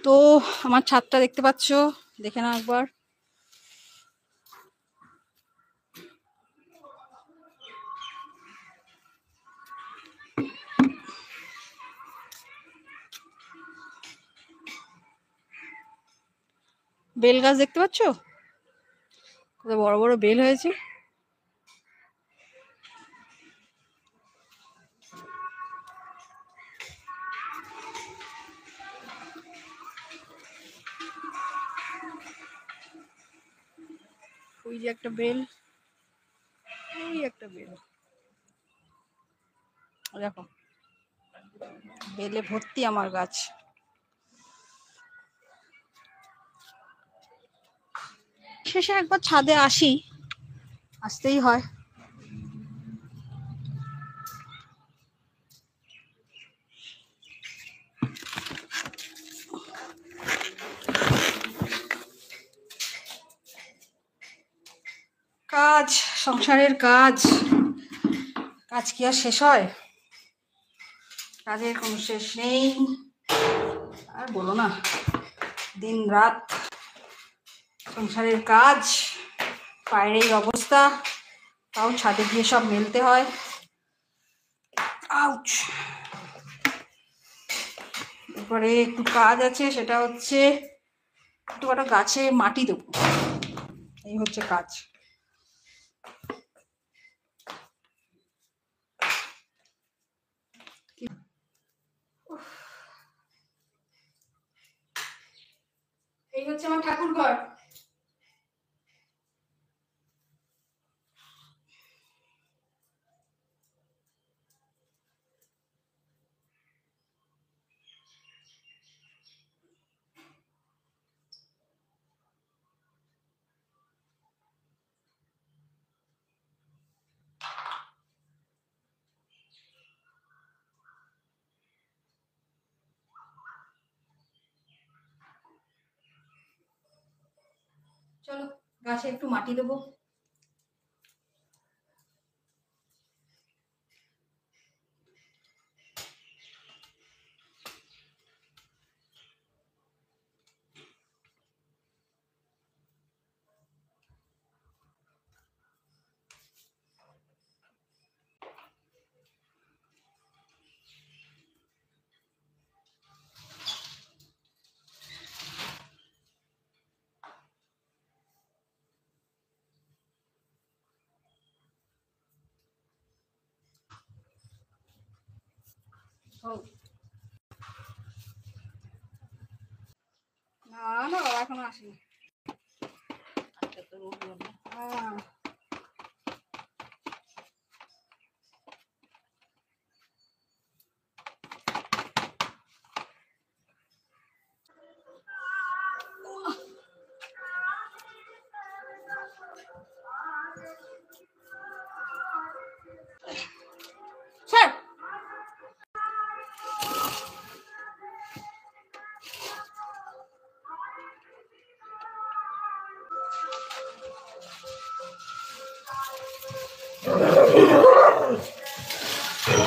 তো আমার ছাদটা দেখতে পাচ্ছ, দেখে নাও একবার। বেল গাছ দেখতে পাচ্ছ, কত বড় বড় বেল হয়েছে। ওই যে একটা বেল, ওই একটা বেল, দেখো বেলে ভর্তি আমার গাছ। শেষে একবার ছাদে আসি, আসতেই হয়। কাজ, সংসারের কাজ, কাজ কি আর শেষ হয়? কাজের কোনো শেষ নেই। আর বলো না, দিন রাত সংসারের কাজ, পায়ের এই অবস্থা, তাও ছাদে গিয়ে সব মেলতে হয়। আউচ। এরপরে একটু কাজ আছে, সেটা হচ্ছে একটু একটা গাছে মাটি দেবো, এই হচ্ছে কাজ। এই হচ্ছে আমার ঠাকুর ঘর। চলো গাছে একটু মাটি দেবো। না না বাবা এখনো আসেনি। হ্যাঁ স্যার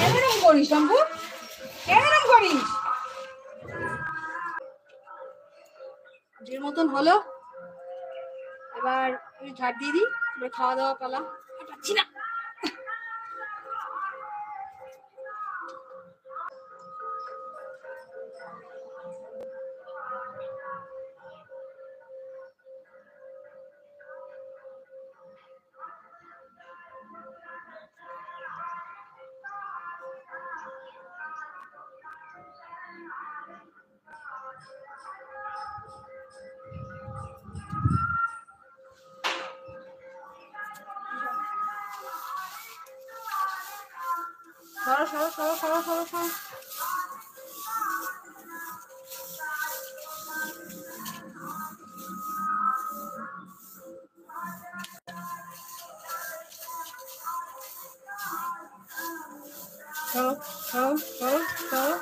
কেন করিস শম্ভু, কেন করিস? যে মতন হলো, এবার ঝাড় দিয়ে দিই, এবার খাওয়া দাওয়া পালা। পাচ্ছি না। সরো সরো সরো সরো সরো সরো। সরো সরো সরো সরো।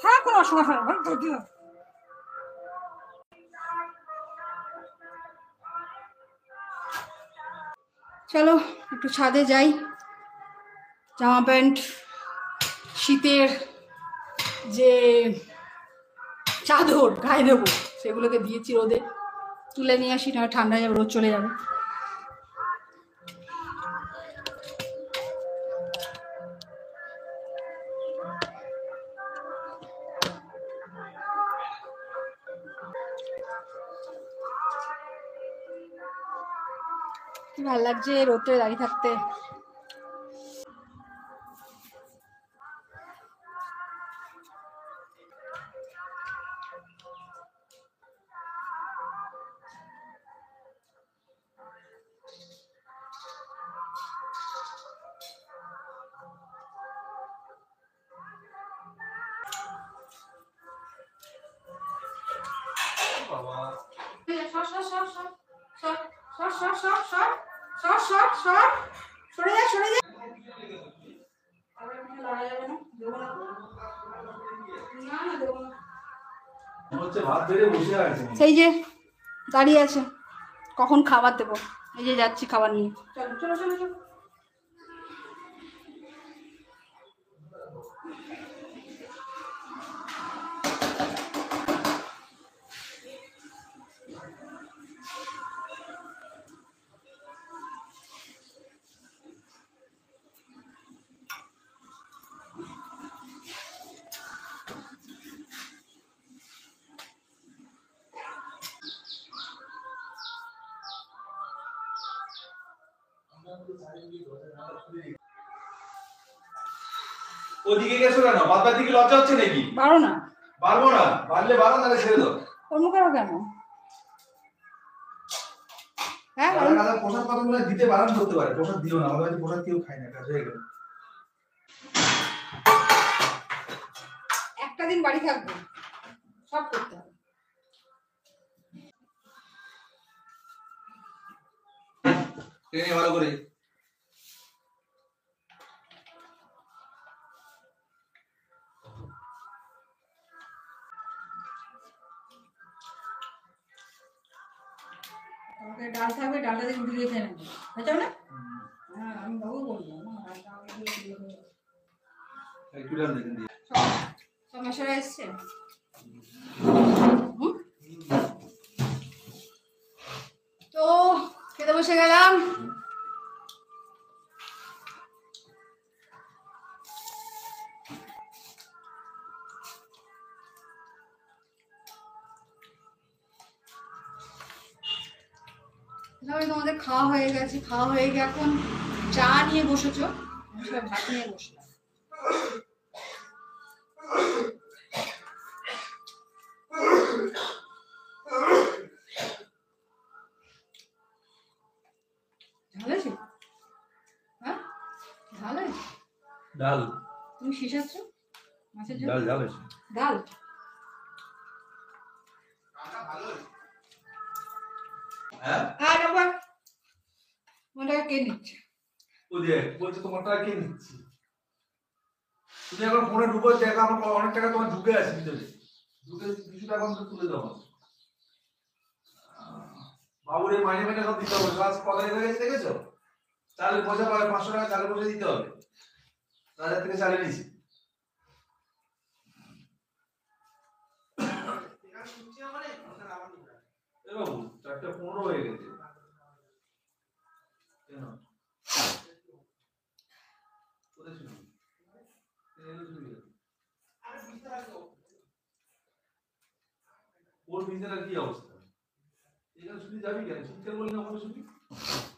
হ্যাঁ কোনো অসুবিধা নেই। চলো একটু ছাদে যাই, জামা প্যান্ট শীতের যে চাদর গায়ে দেবো সেগুলোকে দিয়েছি রোদে, তুলে নিয়ে আসি, না ঠান্ডা যাবে, রোদ চলে যাবে। কি ভালো লাগছে রোদে দাঁড়িয়ে থাকতে। সেই যে দাঁড়িয়ে আছে, কখন খাবার দেবো, এই যে যাচ্ছি খাবার নিয়ে। চলো চলো চলো চলো। ওদিকে গেছো কেন? বাদবার দিকে লজ্জা হচ্ছে নাকি? পারো না? পারবো না, পারলে বারো, নাহলে ছেড়ে দাও। কর্ম করো কেন? হ্যাঁ প্রসাদ কতগুলো দিতে বারণ করতে পারে, প্রসাদ দিও না, আমাদের প্রসাদ কেউ খায় না, কাজ হয়ে গেল। একটা দিন বাড়ি থাকবো, সব করতে হবে। ভালো করে ডাল থাকবে, ডালটা দিয়ে রুটি দিয়ে খেয়ে নেবো, বুঝছো না? হ্যাঁ আমি বাবু বলবো না, ডালটা আমাকে দিয়ে একটু ডাল দেখেন দিয়ে সব মশলা এসছে। তো খেতে বসে গেলাম। তাহলে তোমাদের খাওয়া হয়ে গেছে, খাওয়া হয়ে গিয়ে এখন চা নিয়ে বসেছো, আমি সব ভাত নিয়ে বসলাম। ঝাল আছে? হ্যাঁ ঝাল আছে? ডাল তুমি শিশাচ্ছ মাছের ঝাল? ডাল ডাল আছে। ডাল হ্যাঁ আর বাবা ওটা কে নিচ্ছে? ও দেখ বলছে তোমার টাকা কে নিচ্ছি। তুমি এখন ফোনে ঢুকো, দেখো আমার অনেক টাকা তোমার ঢুকে আছে ভিতরে, ঢুকে কিছু টাকা আমাকে তুলে দাও। বাবুর এই মাইনে মাইনে সব দিতে হবে, কাজ কত হয়ে গেছে দেখেছো? চালের পয়সা পাবে, 500 টাকা চালের পয়সা দিতে হবে, বাজার থেকে চালে নিয়েছি। এ বাবু 4:15 হয়ে গেছে কেন? কোথায় শুনি? ওর বিছানার কি অবস্থা? এখানে শুনি যাবি কেন? শীতকাল বলি না ওখানে শুনি,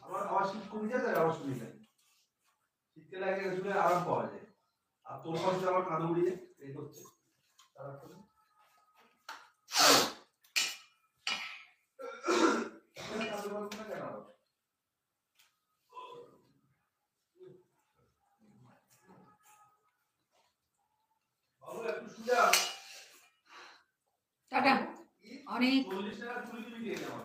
আবার আবার শীত কমে যায়, আবার শুনি যায়। শীতকালে আগে শুনে আরাম পাওয়া যায়, আর তোর পাশে আমার কাঁধে উড়িয়ে এই করছে সারাক্ষণ। কাঁধে বলছে না কেন আবার? বাবু একটু সুজা। টাটা। অনেক 40 টাকা চুরি চুরি খেয়ে নেওয়া।